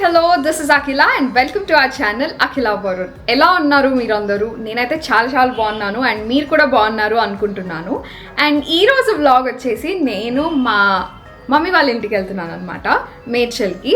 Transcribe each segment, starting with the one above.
Hello this is Akhila and welcome to our channel Akhila Varun. ఎలా ఉన్నారు మీరందరూ? నేనైతే చాలా బాగున్నాను అండ్ మీరు కూడా బాగున్నారు అనుకుంటున్నాను. అండ్ ఈరోజు వ్లాగ్ వచ్చేసి నేను మా మమ్మీ వాళ్ళ ఇంటికి వెళ్తున్నాను అనమాట, మేడ్చల్కి.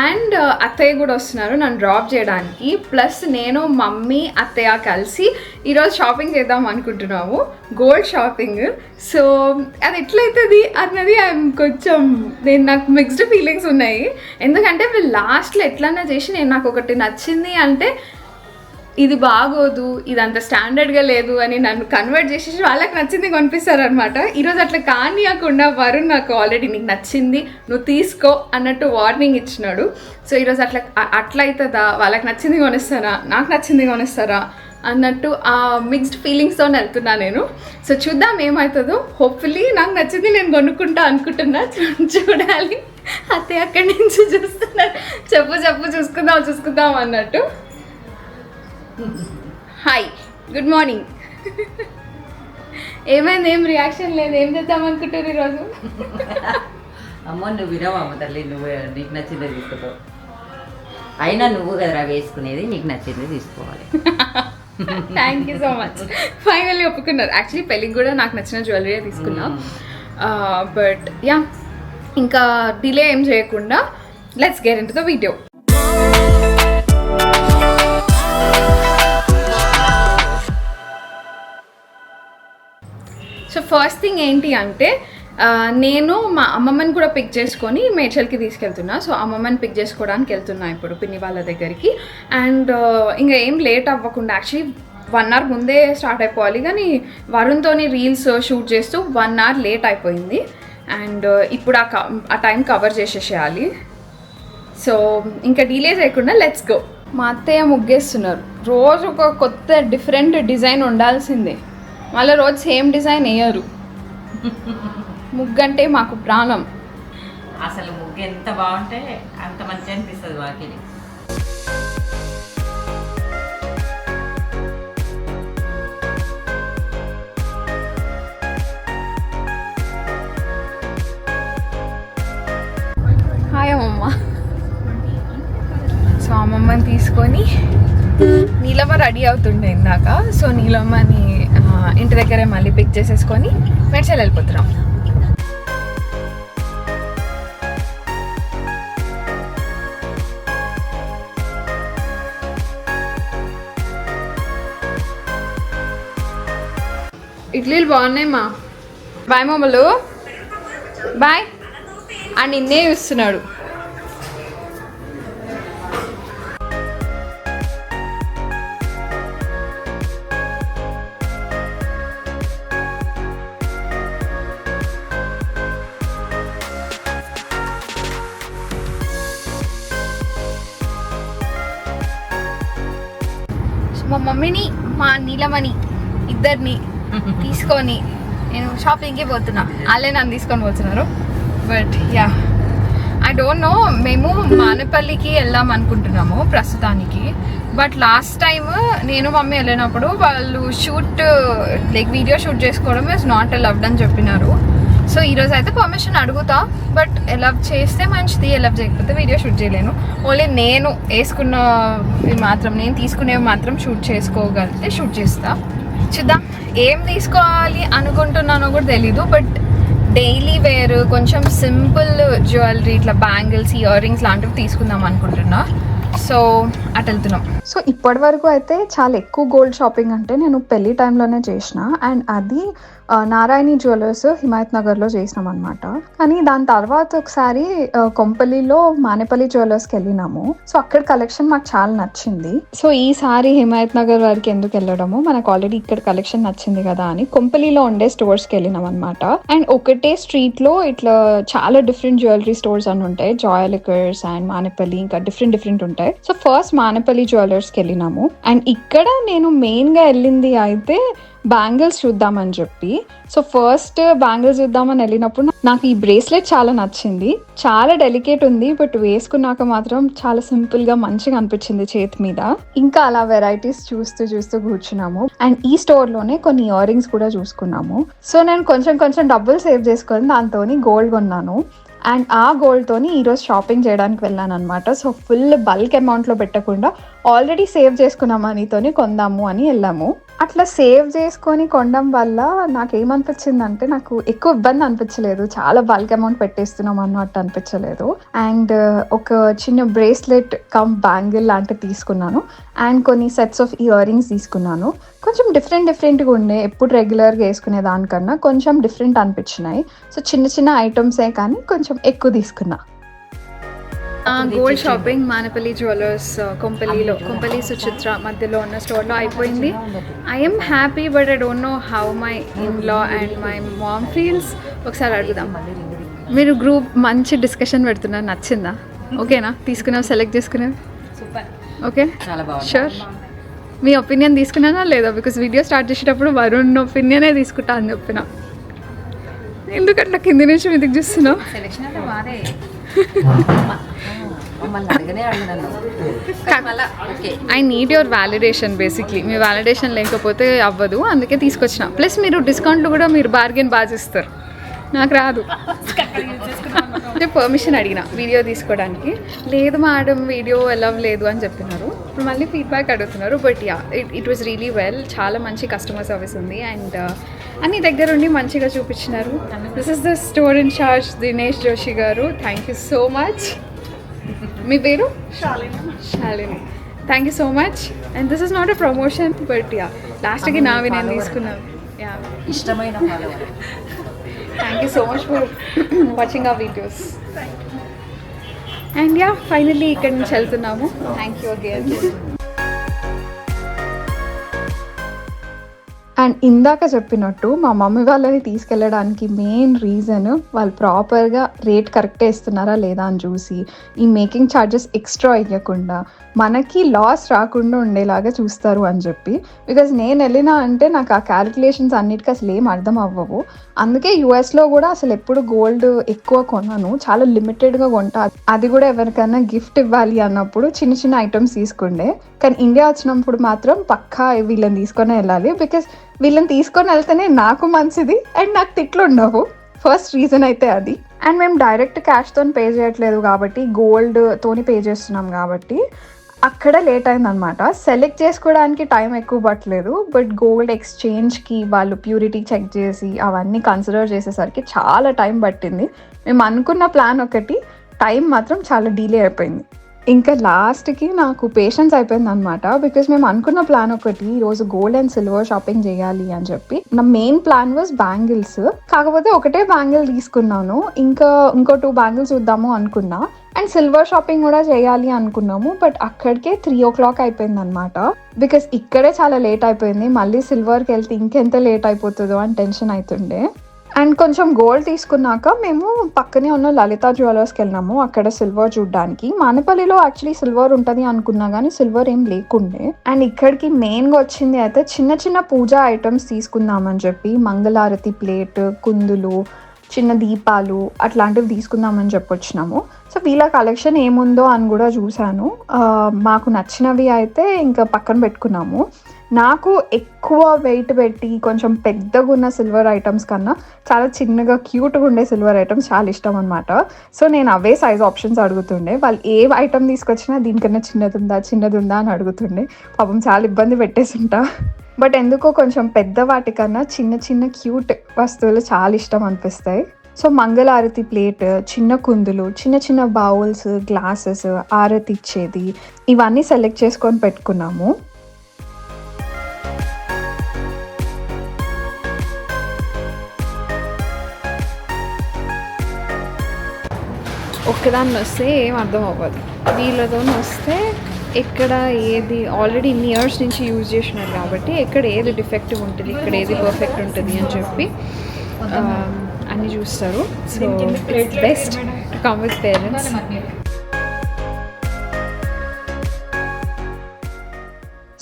అండ్ అత్తయ్య కూడా వస్తున్నారు నన్ను డ్రాప్ చేయడానికి. ప్లస్ నేను మమ్మీ అత్తయ్య కలిసి ఈరోజు షాపింగ్ చేద్దాం అనుకుంటున్నాము, గోల్డ్ షాపింగ్. సో అది ఎట్లయితుంది అన్నది నాకు మిక్స్డ్ ఫీలింగ్స్ ఉన్నాయి. ఎందుకంటే వీళ్ళు లాస్ట్లో ఎట్లన్నా చేసి నాకు ఒకటి నచ్చింది అంటే ఇది బాగోదు, ఇది అంత స్టాండర్డ్గా లేదు అని నన్ను కన్వర్ట్ చేసేసి వాళ్ళకి నచ్చింది కొనిపిస్తారు అనమాట. ఈరోజు అట్లా కానియకుండా వరుణ్ నాకు ఆల్రెడీ నీకు నచ్చింది నువ్వు తీసుకో అన్నట్టు వార్నింగ్ ఇచ్చినాడు. సో ఈరోజు అట్లా అవుతుందా, వాళ్ళకి నచ్చింది కొనిస్తారా నాకు నచ్చింది కొనిస్తారా అన్నట్టు ఆ మిక్స్డ్ ఫీలింగ్స్తో వెళ్తున్నా నేను. సో చూద్దాం ఏమవుతుందో. హోప్ఫుల్లీ నాకు నచ్చింది నేను కొనుక్కుంటా అనుకుంటున్నా, చూడాలి. అత్తయ్య అక్కడి నుంచి చూస్తున్నారు, చెప్పు చూసుకుందాం అన్నట్టు. Hi, good morning. ఏమైంది? ఏం రియాక్షన్ లేదు, ఏం చేద్దాం అనుకుంటారు ఈరోజు? అమ్మ నువ్వు వినవమ్మ తల్లి, నువ్వు నీకు నచ్చిందే తీసుకుంటావు. అయినా నువ్వు కదరా వేసుకునేది, నీకు నచ్చింది తీసుకోవాలి. Thank you so much. Finally ఒప్పుకున్నారు. యాక్చువల్లీ పెళ్ళికి కూడా నాకు నచ్చిన జ్యువెలరీ తీసుకున్నా. బట్ యా, ఇంకా డిలే ఏం చేయకుండా let's get into the video. So first thing ఏంటి అంటే నేను మా అమ్మమ్మని కూడా పిక్ చేసుకొని మేడ్చల్కి తీసుకెళ్తున్నా. సో అమ్మమ్మని పిక్ చేసుకోవడానికి వెళ్తున్నా ఇప్పుడు పిన్ని వాళ్ళ దగ్గరికి. అండ్ ఇంకా ఏం లేట్ అవ్వకుండా, యాక్చువల్లీ 1 hour ముందే స్టార్ట్ అయిపోవాలి, కానీ వరుణ్తో రీల్స్ షూట్ చేస్తూ 1 hour లేట్ అయిపోయింది. అండ్ ఇప్పుడు ఆ టైం కవర్ చేసేసేయాలి. సో ఇంకా డిలే చేయకుండా లెట్స్ గో. మా అత్తయ్య ముగ్గేస్తున్నారు. రోజు ఒక కొత్త డిఫరెంట్ డిజైన్ ఉండాల్సిందే, మళ్ళీ రోజు సేమ్ డిజైన్ వేయరు. ముగ్గు అంటే మాకు ప్రాణం. అసలు ముగ్గు ఎంత బాగుంటే అంత మంచి అనిపిస్తుంది వాకిలి. హాయ్ అమ్మమ్మ. సో అమ్మమ్మని తీసుకొని నీలమ్మ రెడీ అవుతుండే ఇందాక. సో నీలమ్మని ఇంటి దగ్గరే మళ్ళీ పిక్ చేసేసుకొని మేడ్చల్ వెళ్ళిపోతున్నాం. ఇడ్లీలు బాగున్నాయి మా. Bye మమ్మలు, bye. అండ్ నిన్నే చూస్తున్నాడు. మా మమ్మీని మా నీలమని ఇద్దరిని తీసుకొని నేను షాపింగ్కి పోతున్నా. వాళ్ళే నన్ను తీసుకొని పోతున్నారు. But yeah, I don't no. మేము మానేపల్లికి వెళ్దాం అనుకుంటున్నాము ప్రస్తుతానికి. బట్ లాస్ట్ టైం నేను మమ్మీ వెళ్ళినప్పుడు వాళ్ళు వీడియో షూట్ చేసుకోవడం ఇస్ నాట్ అలౌడ్ అని చెప్పినారు. సో ఈరోజు అయితే పర్మిషన్ అడుగుతా, బట్ అలౌ చేస్తే మంచిది, అలౌ చేయకపోతే వీడియో షూట్ చేయలేను. ఓన్లీ నేను వేసుకున్నవి మాత్రం, నేను తీసుకునేవి మాత్రం షూట్ చేసుకోగలిగితే షూట్ చేస్తా. చూద్దాం ఏం తీసుకోవాలి అనుకుంటున్నానో కూడా తెలీదు. బట్ డైలీ వేర్ కొంచెం సింపుల్ జ్యువెలరీ, ఇట్లా బ్యాంగిల్స్, ఇయర్ రింగ్స్ లాంటివి తీసుకుందాం అనుకుంటున్నా. సో అటు వెళ్తున్నాం. సో ఇప్పటి వరకు అయితే చాలా ఎక్కువ గోల్డ్ షాపింగ్ అంటే నేను పెళ్లి టైంలోనే చేసిన. అండ్ అది నారాయణి జ్యువెలర్స్ హిమాయత్ నగర్లో చేసినాం అనమాట. కానీ దాని తర్వాత ఒకసారి కొంపల్లిలో మానేపల్లి జ్యువెలర్స్కి వెళ్ళినాము. సో అక్కడ కలెక్షన్ మాకు చాలా నచ్చింది. సో ఈసారి హిమాయత్ నగర్ వారికి ఎందుకు వెళ్ళడము, మనకు ఆల్రెడీ ఇక్కడ కలెక్షన్ నచ్చింది కదా అని కొంపల్లిలో ఉండే స్టోర్స్కి వెళ్ళినాం అనమాట. అండ్ ఒకటే స్ట్రీట్లో ఇట్లా చాలా డిఫరెంట్ జ్యువెలరీ స్టోర్స్ అని ఉంటాయి. జాయలికర్స్ అండ్ మానేపల్లి ఇంకా డిఫరెంట్ ఉంటాయి. సో ఫస్ట్ మానేపల్లి జ్యువెలర్స్కి వెళ్ళినాము. అండ్ ఇక్కడ నేను మెయిన్గా వెళ్ళింది అయితే బ్యాంగిల్స్ చూద్దామని చెప్పి. సో ఫస్ట్ బ్యాంగిల్స్ చూద్దామని వెళ్ళినప్పుడు నాకు ఈ బ్రేస్లెట్ చాలా నచ్చింది. చాలా డెలికేట్ ఉంది, బట్ వేసుకున్నాక మాత్రం చాలా సింపుల్గా మంచిగా అనిపించింది చేతి మీద. ఇంకా అలా వెరైటీస్ చూస్తూ కూర్చున్నాము. అండ్ ఈ స్టోర్లోనే కొన్ని ఇయర్ రింగ్స్ కూడా చూసుకున్నాము. సో నేను కొంచెం డబ్బులు సేవ్ చేసుకొని దాంతో గోల్డ్ కొన్నాను. అండ్ ఆ గోల్డ్తోని ఈరోజు షాపింగ్ చేయడానికి వెళ్ళాను అనమాట. సో ఫుల్ బల్క్ అమౌంట్లో పెట్టకుండా ఆల్రెడీ సేవ్ చేసుకున్న మనీతోని కొందాము అని వెళ్ళాము. అట్లా సేవ్ చేసుకొని కొనడం వల్ల నాకేమనిపించిందంటే నాకు ఎక్కువ ఇబ్బంది అనిపించలేదు, చాలా బల్క్ అమౌంట్ పెట్టేస్తున్నాం అన్నట్టు అనిపించలేదు. అండ్ ఒక చిన్న బ్రేస్లెట్ కమ్ బ్యాంగిల్ లాంటివి తీసుకున్నాను అండ్ కొన్ని సెట్స్ ఆఫ్ ఇయర్ రింగ్స్ తీసుకున్నాను. కొంచెం డిఫరెంట్గా ఉండే, ఎప్పుడు రెగ్యులర్గా వేసుకునే దానికన్నా కొంచెం డిఫరెంట్ అనిపించినాయి. సో చిన్న చిన్న ఐటమ్సే కానీ కొంచెం ఎక్కువ తీసుకున్నా. Gold shopping Manepally jewellers Kompally Suchitra మధ్యలో ఉన్న స్టోర్లో అయిపోయింది. I'm happy but I don't know how my in-law and my mom feels. ఒకసారి అడుగుదాం. మీరు గ్రూప్ మంచి డిస్కషన్ పెడుతున్నారు, నచ్చిందా? ఓకేనా? తీసుకున్నావు, సెలెక్ట్ చేసుకున్నావు? సూపర్, ఓకే, చాలా బాగుంది. షూర్. మీ ఒపీనియన్ తీసుకున్నానా లేదా? బికాస్ వీడియో స్టార్ట్ చేసేటప్పుడు వరుణ్ ఒపీనియనే తీసుకుంటా అని చెప్పిన. ఎందుకంటే కింది నుంచి మీదికి చూస్తున్నావు. సెలెక్షన్ అంటే మాదే. మమ్మల్ని అడగనే అడిగినాను. I need your validation. Basically మీ వ్యాలిడేషన్ లేకపోతే అవ్వదు, అందుకే తీసుకొచ్చిన. ప్లస్ మీరు డిస్కౌంట్లు కూడా మీరు బార్గెన్ బాగా ఇస్తారు, నాకు రాదు. పర్మిషన్ అడిగిన వీడియో తీసుకోవడానికి, లేదు మేడం వీడియో ఎలా లేదు అని చెప్పినారు. ఇప్పుడు మళ్ళీ ఫీడ్బ్యాక్ అడుగుతున్నారు. But yeah, it was really well. చాలా మంచి కస్టమర్ సర్వీస్ ఉంది అండ్ అన్ని దగ్గరుండి మంచిగా చూపించినారు. This is the store in charge Dinesh Joshi గారు. Thank you so much. మీ పేరు? Shalini. Thank you so much. And this is not a promotion but yeah, లాస్ట్కి నావి నేను తీసుకున్నాను. యా, ఇష్టమైన thank you so much for watching our videos. And yeah, finally ఇక్కడి నుంచి వెళ్తున్నాము. Thank you again. అండ్ ఇందాక చెప్పినట్టు మా మమ్మీ వాళ్ళని తీసుకెళ్ళడానికి మెయిన్ రీజన్ వాళ్ళు ప్రాపర్గా రేట్ కరెక్టే ఇస్తున్నారా లేదా అని చూసి, ఈ మేకింగ్ ఛార్జెస్ ఎక్స్ట్రా ఇవ్వకుండా మనకి లాస్ రాకుండా ఉండేలాగా చూస్తారు అని చెప్పి. బికాజ్ నేను వెళ్ళినా అంటే నాకు ఆ క్యాలిక్యులేషన్స్ అన్నిటికీ అసలు ఏం అర్థం అవ్వవు. అందుకే యూఎస్లో కూడా అసలు ఎప్పుడు గోల్డ్ ఎక్కువ కొనను, చాలా లిమిటెడ్గా కొంటా. అది కూడా ఎవరికైనా గిఫ్ట్ ఇవ్వాలి అన్నప్పుడు చిన్న చిన్న ఐటమ్స్ తీసుకుండే. కానీ ఇండియా వచ్చినప్పుడు మాత్రం పక్కా వీళ్ళని తీసుకొని వెళ్ళాలి. బికాజ్ వీళ్ళని తీసుకొని వెళ్తేనే నాకు మంచిది అండ్ నాకు తిట్లు ఉండవు. ఫస్ట్ రీజన్ అయితే అది. అండ్ మేము డైరెక్ట్ క్యాష్తో పే చేయట్లేదు కాబట్టి, గోల్డ్తోని పే చేస్తున్నాం కాబట్టి అక్కడ లేట్ అయిందనమాట. సెలెక్ట్ చేసుకోవడానికి టైం ఎక్కువ పట్టలేదు, బట్ గోల్డ్ ఎక్స్చేంజ్కి వాళ్ళు ప్యూరిటీ చెక్ చేసి అవన్నీ కన్సిడర్ చేసేసరికి చాలా టైం పట్టింది. మేము అనుకున్న ప్లాన్ ఒకటి, టైం మాత్రం చాలా డిలే అయిపోయింది. ఇంకా లాస్ట్కి నాకు పేషెన్స్ అయిపోయింది అనమాట. బికాజ్ మేము అనుకున్న ప్లాన్ ఒకటి, ఈరోజు గోల్డ్ అండ్ సిల్వర్ షాపింగ్ చేయాలి అని చెప్పి. నా మెయిన్ ప్లాన్ వాజ్ బ్యాంగిల్స్. కాకపోతే ఒకటే బ్యాంగిల్ తీసుకున్నాను, ఇంకో 2 బ్యాంగిల్స్ చూద్దాము అనుకున్నా. అండ్ సిల్వర్ షాపింగ్ కూడా చేయాలి అనుకున్నాము, బట్ అక్కడికే 3 o'clock అయిపోయింది అనమాట. బికాజ్ ఇక్కడే చాలా లేట్ అయిపోయింది, మళ్ళీ సిల్వర్కి వెళ్తే ఇంకెంత లేట్ అయిపోతుందో అని టెన్షన్ అవుతుండే. అండ్ కొంచెం గోల్డ్ తీసుకున్నాక మేము పక్కనే ఉన్న లలిత జ్యువెలర్స్కి వెళ్ళినాము, అక్కడ సిల్వర్ చూడడానికి. మానపల్లిలో యాక్చువల్లీ సిల్వర్ ఉంటుంది అనుకున్నా కానీ సిల్వర్ ఏం లేకుండే. అండ్ ఇక్కడికి మెయిన్గా వచ్చింది అయితే చిన్న చిన్న పూజా ఐటమ్స్ తీసుకుందామని చెప్పి, మంగళారతి ప్లేట్, కుందులు, చిన్న దీపాలు అట్లాంటివి తీసుకుందామని చెప్పి వచ్చినాము. సో వీళ్ళ కలెక్షన్ ఏముందో అని కూడా చూశాను. మాకు నచ్చినవి అయితే ఇంకా పక్కన పెట్టుకున్నాము. నాకు ఎక్కువ వెయిట్ పెట్టి కొంచెం పెద్దగా ఉన్న సిల్వర్ ఐటమ్స్ కన్నా చాలా చిన్నగా క్యూట్గా ఉండే సిల్వర్ ఐటమ్స్ చాలా ఇష్టం అనమాట. సో నేను అవే సైజ్ ఆప్షన్స్ అడుగుతుండే. వాళ్ళు ఏ ఐటమ్ తీసుకొచ్చినా దీనికన్నా చిన్నది ఉందా అని అడుగుతుండే. పాపం చాలా ఇబ్బంది పెట్టేసింటా. బట్ ఎందుకో కొంచెం పెద్ద వాటికన్నా చిన్న క్యూట్ వస్తువులు చాలా ఇష్టం అనిపిస్తాయి. సో మంగళారతి ప్లేట్, చిన్న కుందులు, చిన్న బౌల్స్, గ్లాసెస్, ఆరతి ఇచ్చేది, ఇవన్నీ సెలెక్ట్ చేసుకొని పెట్టుకున్నాము. ఒక్కదాన్ని వస్తే ఏం అర్థం అవ్వదు, వీళ్ళతో వస్తే ఎక్కడ ఏది ఆల్రెడీ ఇన్ని ఇయర్స్ నుంచి యూజ్ చేసినారు కాబట్టి ఎక్కడ ఏది డిఫెక్టివ్ ఉంటుంది, ఇక్కడ ఏది పర్ఫెక్ట్ ఉంటుంది అని చెప్పి అన్నీ చూస్తారు. So it's best to come with parents.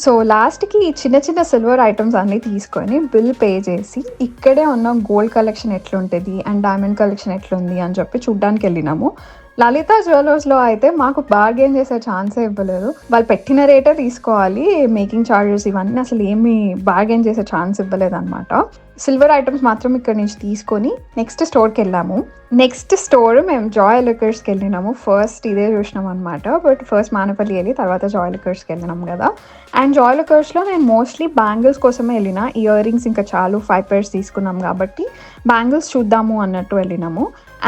So లాస్ట్కి చిన్న సిల్వర్ ఐటమ్స్ అన్నీ తీసుకొని బిల్ పే చేసి ఇక్కడే ఉన్న గోల్డ్ కలెక్షన్ ఎట్లుంటుంది అండ్ డైమండ్ కలెక్షన్ ఎట్లుంది అని చెప్పి చూడ్డానికి వెళ్ళినాము. లలిత జ్యువెలర్స్లో అయితే మాకు బార్గెన్ చేసే ఛాన్సే ఇవ్వలేదు. వాళ్ళు పెట్టిన రేటే తీసుకోవాలి, మేకింగ్ ఛార్జెస్ ఇవన్నీ అసలు ఏమీ బార్గెన్ చేసే ఛాన్స్ ఇవ్వలేదు అనమాట. సిల్వర్ ఐటమ్స్ మాత్రం ఇక్కడ నుంచి తీసుకొని నెక్స్ట్ స్టోర్కి వెళ్ళాము. నెక్స్ట్ స్టోర్ మేము జాయ్ లిక్కర్స్కి వెళ్ళినాము. ఫస్ట్ ఇదే చూసినాం అనమాట, బట్ ఫస్ట్ మానపల్లి వెళ్ళి తర్వాత జాయ్ లిక్కర్స్కి వెళ్ళినాం కదా. అండ్ జాయ్ లిక్కర్స్లో నేను మోస్ట్లీ బ్యాంగిల్స్ కోసమే వెళ్ళిన. ఇయర్ రింగ్స్ ఇంకా చాలు 5 pairs తీసుకున్నాం కాబట్టి బ్యాంగిల్స్ చూద్దాము అన్నట్టు వెళ్ళినాము.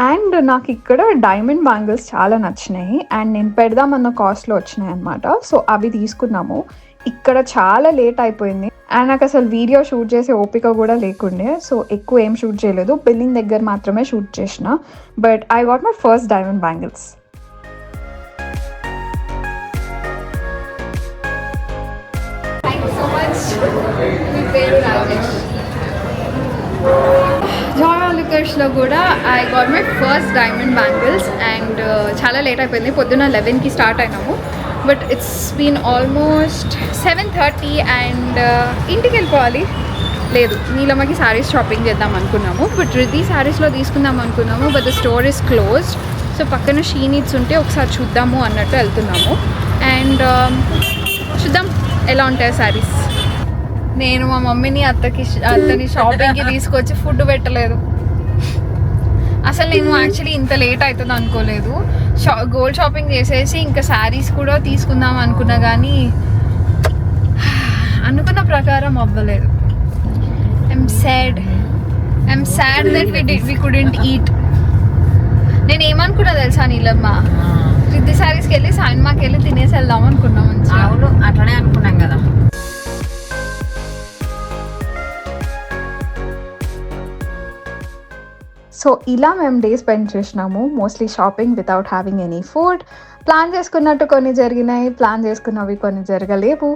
అండ్ నాకు ఇక్కడ డైమండ్ బ్యాంగిల్స్ చాలా నచ్చినాయి అండ్ నేను పెడదామన్న కాస్ట్లో వచ్చినాయి అనమాట. సో అవి తీసుకున్నాము. ఇక్కడ చాలా లేట్ అయిపోయింది అండ్ నాకు అసలు వీడియో షూట్ చేసే ఓపిక కూడా లేకుండే, సో ఎక్కువ ఏం షూట్ చేయలేదు. బిల్లింగ్ దగ్గర మాత్రమే షూట్ చేసిన. But I got my first diamond bangles. Thank you so much. మీ పేరు రాజేష్. జాయ్ లిక్కర్స్లో కూడా I got my first diamond bangles and చాలా లేట్ అయిపోయింది. పొద్దున్న 11కి స్టార్ట్ అయినాము, but it's been almost 7:30 and ఇంటికి వెళ్ళిపోవాలి. లేదు, నీలమ్మకి శారీస్ షాపింగ్ చేద్దాం అనుకున్నాము, బట్ రిద్ధి శారీస్లో తీసుకుందాం అనుకున్నాము, but the store is closed. So పక్కన షీ నీడ్స్ ఉంటే ఒకసారి చూద్దాము అన్నట్టు వెళ్తున్నాము. అండ్ చూద్దాం ఎలా ఉంటాయి శారీస్. నేను మా మమ్మీని అత్తని షాపింగ్కి తీసుకొచ్చి ఫుడ్ పెట్టలేదు. అసలు నేను యాక్చువల్లీ ఇంత లేట్ అవుతుంది అనుకోలేదు. గోల్డ్ షాపింగ్ చేసేసి ఇంకా శారీస్ కూడా తీసుకుందాం అనుకున్నా కానీ అనుకున్న ప్రకారం అవ్వలేదు. I'm sad that we couldn't eat. నేను ఏమనుకున్నా తెలుసా నీలమ్మ, రిద్ధి శారీస్కి వెళ్ళి సాయిన్మాకి వెళ్ళి తినేసి వెళ్దాం అనుకున్నాం. అవును, అట్లనే అనుకున్నాం కదా. సో ఇలా మేము డే స్పెండ్ చేసినాము, mostly shopping without having any food. Plan చేసుకున్నట్టు కొన్ని జరిగినాయి, ప్లాన్ చేసుకున్నవి కొన్ని జరగలేవు.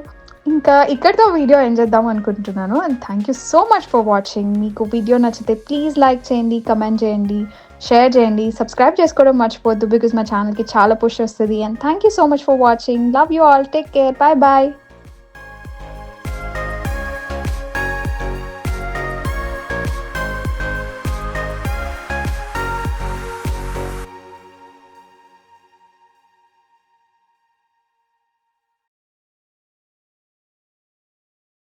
ఇంకా ఇక్కడితో వీడియో ఎండ్ చేద్దాం అనుకుంటున్నాను. And thank you so much for watching. మీకు వీడియో నచ్చితే ప్లీజ్ లైక్ చేయండి, కమెంట్ చేయండి, షేర్ చేయండి, సబ్స్క్రైబ్ చేసుకోవడం మర్చిపోద్దు బికాజ్ మా ఛానల్కి చాలా పుష్ వస్తుంది. And thank you so much for watching. Love you all. Take care. Bye bye.